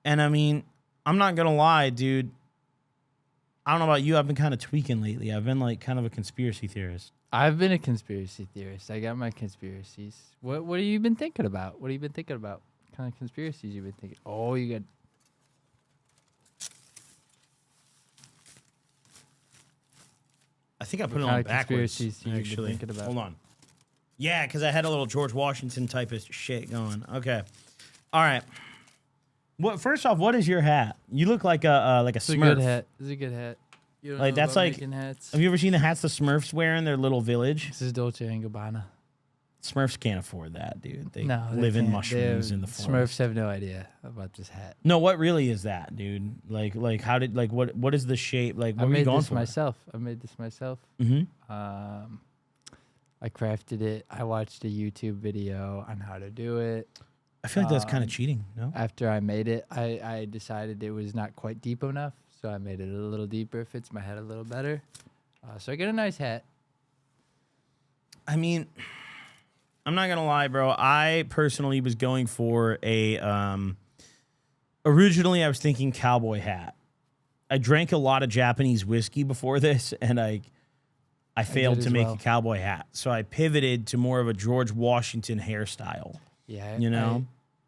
And I mean, I'm not going to lie, dude. I don't know about you. I've been kind of tweaking lately. I've been like kind of a conspiracy theorist. I've been a conspiracy theorist. I got my conspiracies. What have you been thinking about? What have you been thinking about? What kind of conspiracies you been thinking? Oh, you got... I think I put it on backwards, actually. Hold on. Yeah, because I had a little George Washington type of shit going. Okay. All right. First off, what is your hat? You look like a Smurf. It's a good hat. It's a good hat. You don't like know that's about like. making hats? Have you ever seen the hats the Smurfs wear in their little village? This is Dolce & Gabbana. Smurfs can't afford that, dude. They No, live in can't. mushrooms in the forest. Smurfs have no idea about this hat. No, what really is that, dude? Like how did what is the shape? Like what I were you made going this for? myself. I made this myself. Mm-hmm. I crafted it. I watched a YouTube video on how to do it. I feel like that's kind of cheating, no? After I made it, I decided it was not quite deep enough, so I made it a little deeper. Fits my head a little better. So I get a nice hat. I mean, I'm not gonna lie, bro. I personally was going for a. Originally, I was thinking cowboy hat. I drank a lot of Japanese whiskey before this, and I failed to make a cowboy hat. So I pivoted to more of a George Washington hairstyle. Yeah, you know.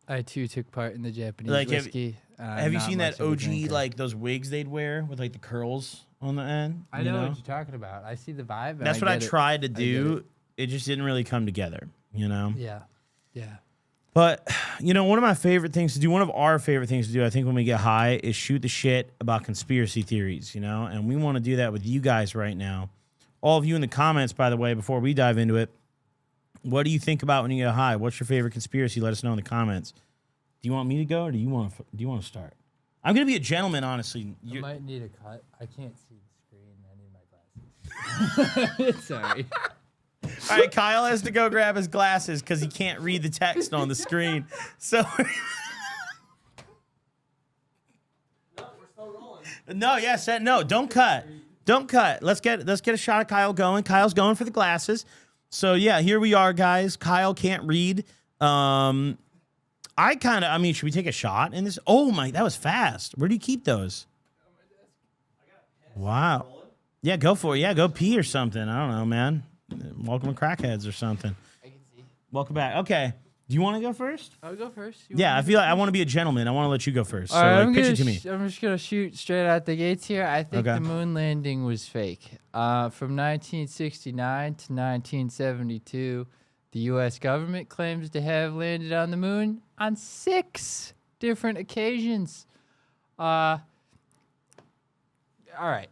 I too took part in the Japanese like, whiskey. Have you seen that OG like those wigs they'd wear with like the curls on the end? I know what you're talking about. I see the vibe. That's what I tried to do. It just didn't really come together. You know. Yeah. Yeah. But, you know, one of my favorite things to do, one of our favorite things to do, I think, when we get high is shoot the shit about conspiracy theories, you know? And we want to do that with you guys right now. All of you in the comments, by the way, before we dive into it, what do you think about when you get high? What's your favorite conspiracy? Let us know in the comments. Do you want me to go or do you want to start? I'm going to be a gentleman, honestly. I might need a cut. I can't see the screen. I need my glasses. Sorry. All right, Kyle has to go grab his glasses because he can't read the text on the screen. So, No, we're still rolling. No, yes, no, don't cut. Don't cut. Let's get a shot of Kyle going. Kyle's going for the glasses. So yeah, here we are, guys. Kyle can't read. Should we take a shot in this? Oh my, that was fast. Where do you keep those? Wow. Yeah, go for it. Yeah, go pee or something. I don't know, man. Welcome to Crackheads or something. I can see. Welcome back. Okay. Do you want to go first? I'll go first. Yeah, I feel like I want to be a gentleman. I want to let you go first. All right, pitch it to me. I'm just going to shoot straight out the gates here. I think the moon landing was fake. From 1969 to 1972, the U.S. government claims to have landed on the moon on 6 different occasions. All right.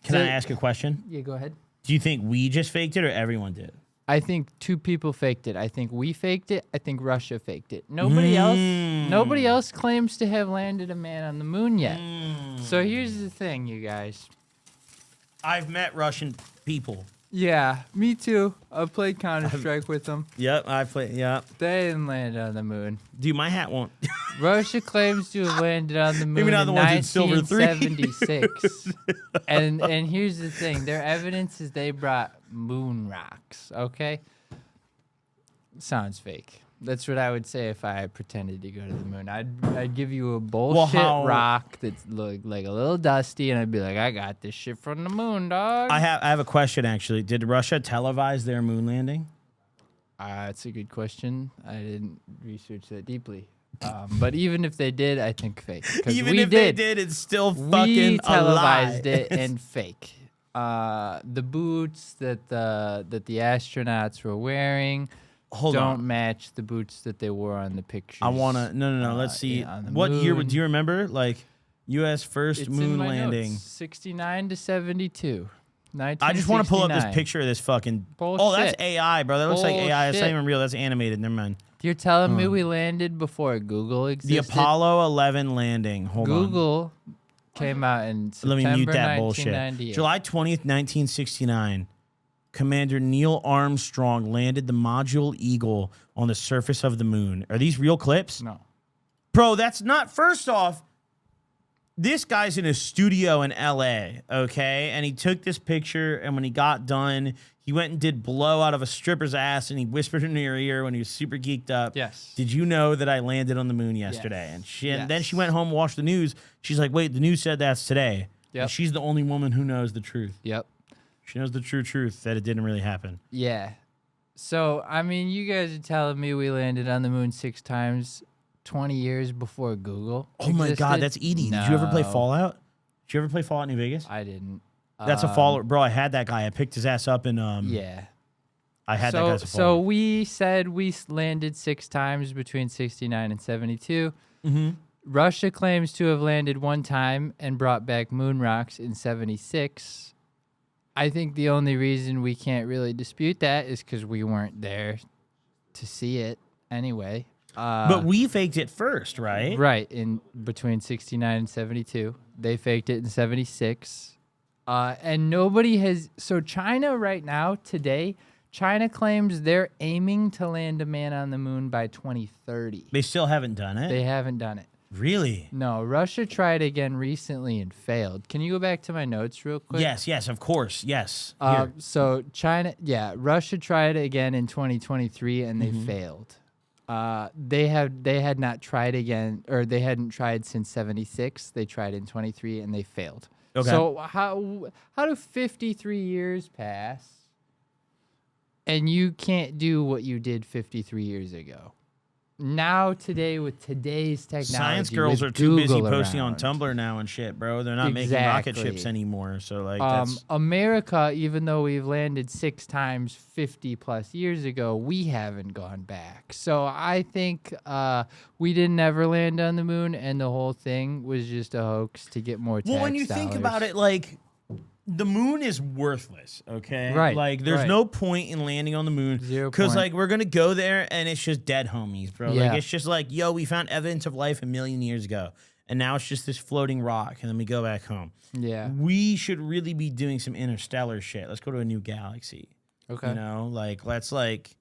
Can I ask a question? Yeah, go ahead. Do you think we just faked it or everyone did? I think 2 people faked it. I think we faked it. I think Russia faked it. Nobody else claims to have landed a man on the moon yet. So here's the thing, you guys. I've met Russian people. Yeah, me too. I've played Counter-Strike with them. Yep, I played. Yep. They didn't land on the moon. Dude, my hat won't. Russia claims to have landed on the moon Maybe not in the ones in Silver 3. 1976. and here's the thing. Their evidence is they brought moon rocks, okay? Sounds fake. That's what I would say if I pretended to go to the moon. I'd give you a bullshit rock that looked like a little dusty, and I'd be like, I got this shit from the moon, dog. I have a question, actually. Did Russia televise their moon landing? That's a good question. I didn't research that deeply. But even if they did, I think fake. Even if they did, it's still fucking televised a lie. it and fake. The boots that the astronauts were wearing don't match the boots that they wore on the pictures. I wanna no. Let's see. What year do you remember? Like U.S. first moon landing. Notes. 69 to 72. I just want to pull up this picture of this fucking. Bullshit. Oh, that's AI, bro. That looks like AI. That's not even real. That's animated. Never mind. You're telling me we landed before Google existed? The Apollo 11 landing. Hold on. Google came out in September. Let me mute that bullshit. July 20th, 1969. Commander Neil Armstrong landed the module Eagle on the surface of the moon. Are these real clips? No. Bro, that's not. First off, this guy's in a studio in LA, okay? And he took this picture, and when he got done, He went and did blow out of a stripper's ass, and he whispered in her ear when he was super geeked up. Yes. Did you know that I landed on the moon yesterday? Yes. And then she went home and watched the news. She's like, wait, the news said that's today. Yep. And she's the only woman who knows the truth. Yep. She knows the true truth that it didn't really happen. Yeah. So, I mean, you guys are telling me we landed on the moon 6 times 20 years before Google Oh my God, existed? that's Edie. Did you ever play No, Fallout? Did you ever play Fallout New Vegas? I didn't. That's a follower. Bro, I had that guy. I picked his ass up and Yeah. I had that guy as a So follower. we said we landed 6 times between 69 and 72. Mm-hmm. Russia claims to have landed 1 time and brought back moon rocks in 76. I think the only reason we can't really dispute that is because we weren't there to see it anyway. But we faked it first, right? Right, in between 69 and 72. They faked it in 76. And nobody has... So China right now, today, China claims they're aiming to land a man on the moon by 2030. They still haven't done it? They haven't done it. Really? No, Russia tried again recently and failed. Can you go back to my notes real quick? Yes, of course. Yes. Here. So Russia tried again in 2023 and they failed. They had not tried again, or they hadn't tried since 76. They tried in 23 and they failed. Okay. So how do 53 years pass and you can't do what you did 53 years ago? Now, today, with today's technology, Science girls with are too busy Google posting around, on Tumblr now and shit, bro. They're not making rocket Exactly. ships anymore. So, like, that's... America, even though we've landed 6 times 50 plus years ago, we haven't gone back. So I think we didn't ever land on the moon, and the whole thing was just a hoax to get more tax Well, when you think about it, like, the moon is worthless, okay? Right, Like, there's right. no point in landing on the moon. 0 Because, point. like, we're going to go there, and it's just dead homies, bro. Yeah. Like, it's just like, yo, we found evidence of life a million years ago. And now it's just this floating rock, and then we go back home. Yeah. We should really be doing some interstellar shit. Let's go to a new galaxy. Okay. You know? Like, let's, like...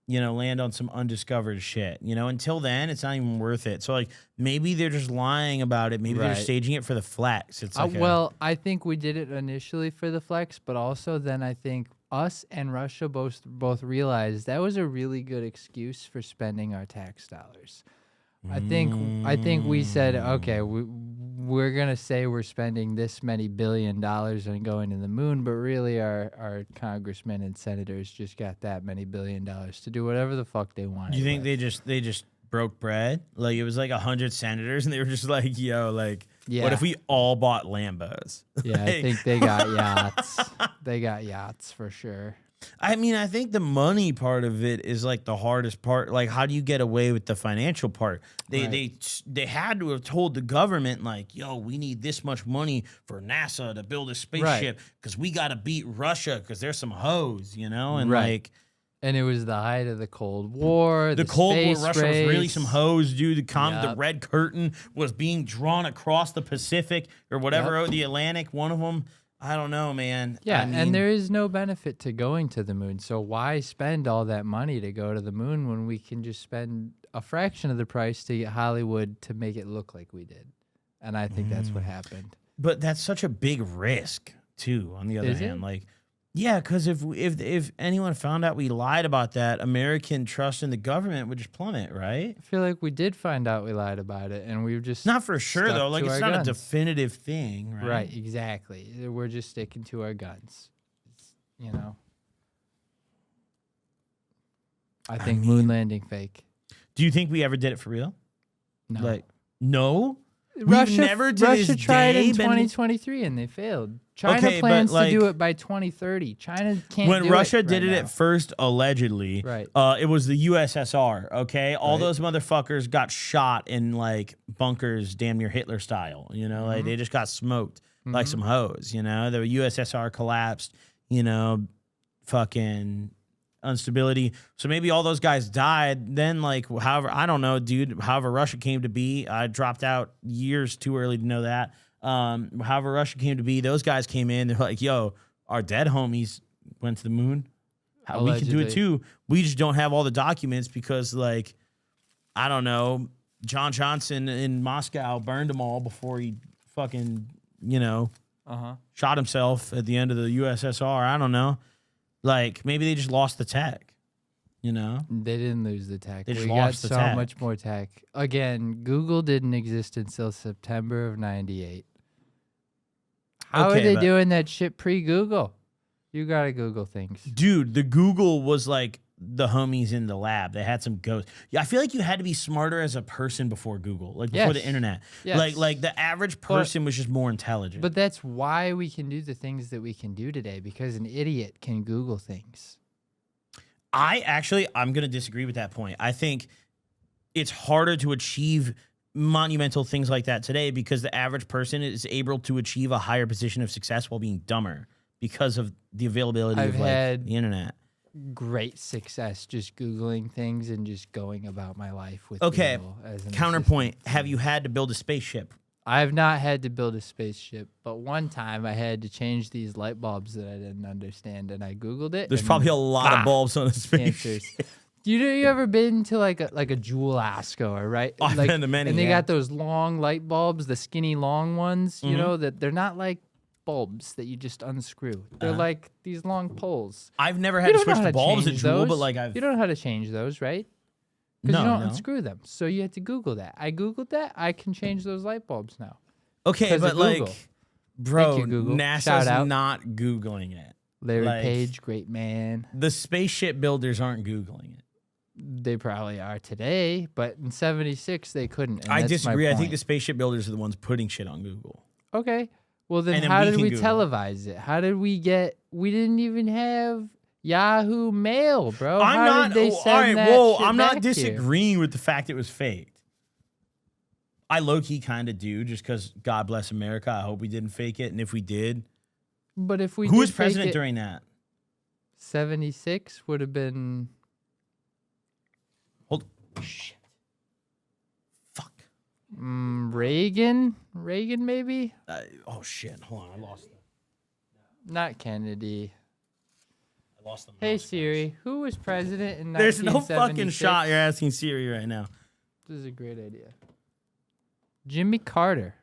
land on some undiscovered shit. Until then, it's not even worth it. So, like, maybe they're just lying about it. Maybe they're Right. staging it for the flex. It's like I think we did it initially for the flex, but also then I think us and Russia both realized that was a really good excuse for spending our tax dollars. I think we said, okay, we're gonna say we're spending this many $1 billion on going to the moon, but really our congressmen and senators just got that many $1 billion to do whatever the fuck they wanted. you think with. they just broke bread? Like, it was like 100 senators, and they were just like, yo, like, Yeah. what if we all bought Lambos? Yeah, I think they got yachts. They got yachts for sure. I mean, I think the money part of it is like the hardest part. Like, how do you get away with the financial part? They had to have told the government, like, yo, we need this much money for NASA to build a spaceship because we got to beat Russia because there's some hoes, And Right. like, And it was the height of the Cold War. the Cold War, space Russia was really race. some hoes, dude. The Yep. red curtain was being drawn across the Pacific or whatever, Yep. the Atlantic. One of them. I don't know, man. Yeah, I mean, and there is no benefit to going to the moon. So why spend all that money to go to the moon when we can just spend a fraction of the price to get Hollywood to make it look like we did? And I think that's what happened. But that's such a big risk, too, on the other Is hand. it? Like, yeah, because if anyone found out we lied about that, American trust in the government would just plummet, right? I feel like we did find out we lied about it, and we've just Not for sure, stuck though. Like, to it's our not guns. a definitive thing, right? Right, exactly. We're just sticking to our guns. I think moon landing fake. Do you think we ever did it for real? No. Like, no? Russia never to Russia this tried day in been- 2023 and they failed. China Okay, but, plans like, to do it by 2030. China can't When do Russia it did right it now. at first, allegedly, Right. It was the USSR, okay? All Right. those motherfuckers got shot in, like, bunkers damn near Hitler style, Like, they just got smoked like some hoes, The USSR collapsed, fucking instability. So maybe all those guys died. Then, like, however, I don't know, dude, however Russia came to be, I dropped out years too early to know that. However Russia came to be, those guys came in, they're like, yo, our dead homies went to the moon. We can do it Allegedly. too. We just don't have all the documents because, like, I don't know, John Johnson in Moscow burned them all before he fucking, Uh-huh. shot himself at the end of the USSR. I don't know. Like maybe they just lost the tech. You know, They didn't lose the tech. They just We got lost the so tech. much more tech. Again, Google didn't exist until September of '98. How Okay, are they but- doing that shit pre-Google? You gotta Google things. dude, the Google was like the homies in the lab. They had some ghosts. Yeah, I feel like you had to be smarter as a person before Google, like before the Yes. internet. Yes. Like the average person was just more intelligent. But that's why we can do the things that we can do today, because an idiot can Google things. I'm going to disagree with that point. I think it's harder to achieve monumental things like that today because the average person is able to achieve a higher position of success while being dumber because of the availability I've of like had- the internet. Great success just Googling things and just going about my life with Okay, Google as an counterpoint, assistant. have you had to build a spaceship? I have not had to build a spaceship, but one time I had to change these light bulbs that I didn't understand, and I Googled it. There's and probably a lot of bulbs on a spaceship. answers. You ever been to like a Jewel Asco, right? I've like, been to many, and they yeah. got those long light bulbs, the skinny long ones. Mm-hmm. You know that they're not like bulbs that you just unscrew. They're like these long poles. I've never You had to don't know switch how the to bulbs at change Jewel, but those. like I've You don't know how to change those, right? Because No, you don't no. unscrew them. So you have to Google that. I Googled that. I can change those light bulbs now. okay, 'cause of but like, Google. bro, Thank you, Google. NASA's Shout out. not Googling it. Larry Like- Page, great man. The spaceship builders aren't Googling it. They probably are today, but in '76 they couldn't. And I that's my disagree. I think point. the spaceship builders are the ones putting shit on Google. Okay. Well, then, And then how we did can we Google it. televise it? How did we get? We didn't even have Yahoo Mail, bro. How did they send all right, that whoa, shit I'm not back here? disagreeing with the fact it was faked. I low-key kind of do, just because God bless America. I hope we didn't fake it. And if we did, But if we who was did fake president it, during that? '76 would have been Hold shit. Fuck. Reagan. Reagan, maybe. Oh shit. Hold on. I lost them. Not Kennedy. I lost them. Hey Siri, who was president in There's no 1976? fucking shot you're asking Siri right now. This is a great idea. Jimmy Carter.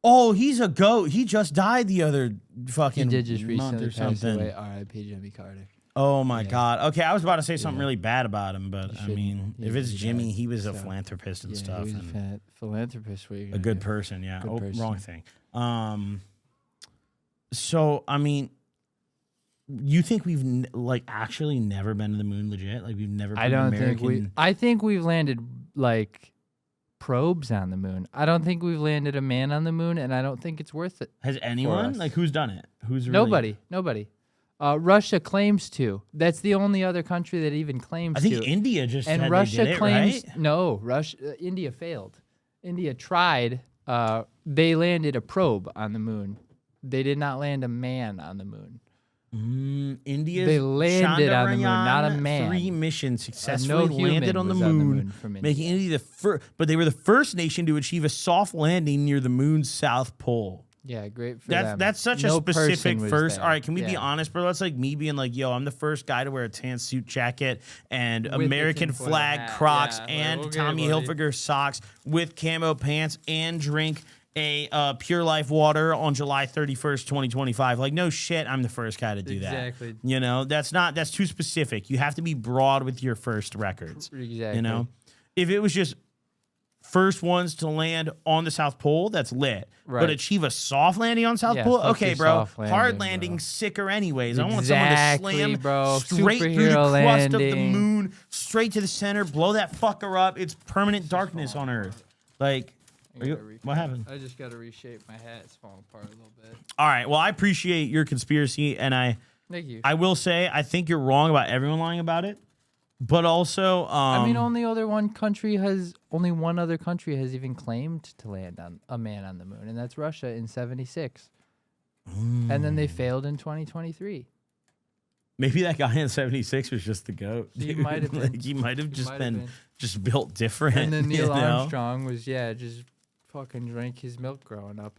Oh, he's a goat. He just died the other He fucking did just month recently or pass something. away. R.I.P. Jimmy Carter. Oh my Yeah. God. Okay, I was about to say something Yeah. really bad about him, but I shouldn't. mean, He- if it's he Jimmy, died, he was a so- philanthropist and Yeah, stuff, he was and a philanthropist. What are you a gonna good do? person. Yeah. Good Oh, person. wrong thing. So I mean, you think we've like actually never been to the moon, legit? Like we've never. Put I an don't American... think we. I think we've landed like probes on the moon. I don't think we've landed a man on the moon, and I don't think it's worth it. Has anyone? us. Like who's done it? Who's really... Nobody. Russia claims to. That's the only other country that even claims I think to. India just And said Russia they did it, claims right? no. India failed. India tried. They landed a probe on the moon. They did not land a man on the moon. India's They landed on the moon, not a Chandrayaan man. 3 missions successfully human landed on the was on the moon, moon from India. making India the first. But they were the first nation to achieve a soft landing near the moon's south pole. Yeah, great for them. That's such No a specific person was first. there. All right, can we be Yeah. honest, bro? That's like me being like, "Yo, I'm the first guy to wear a tan suit jacket and the American tinfoil flag hat. Crocs Yeah, like, and okay, Tommy buddy. Hilfiger socks with camo pants and drink a Pure Life water on July 31st, 2025." Like, no shit, I'm the first guy to do Exactly. that. You know, that's too specific. You have to be broad with your first records. Exactly. You know, if it was just first ones to land on the South Pole, that's lit. But Right. achieve a soft landing on South Yeah, Pole, fuck okay, your bro. soft Hard landing, landing, bro. sicker anyways. I want someone to Exactly, slam bro. straight through the Superhero crust of the landing. moon, straight to the center, blow that fucker up. It's permanent darkness on Earth. Like, what happened? I just got to reshape my hat. It's falling apart a little bit. All right. Well, I appreciate your conspiracy, and I Thank you. will say I think you're wrong about everyone lying about it. But also, I mean, only one other country has even claimed to land on a man on the moon, and that's Russia in '76. And then they failed in 2023. maybe that guy in '76 was just the goat. He dude. might have been. Like, he might have just might have been been. just built different. And then you Neil know? Armstrong was just fucking drank his milk growing up.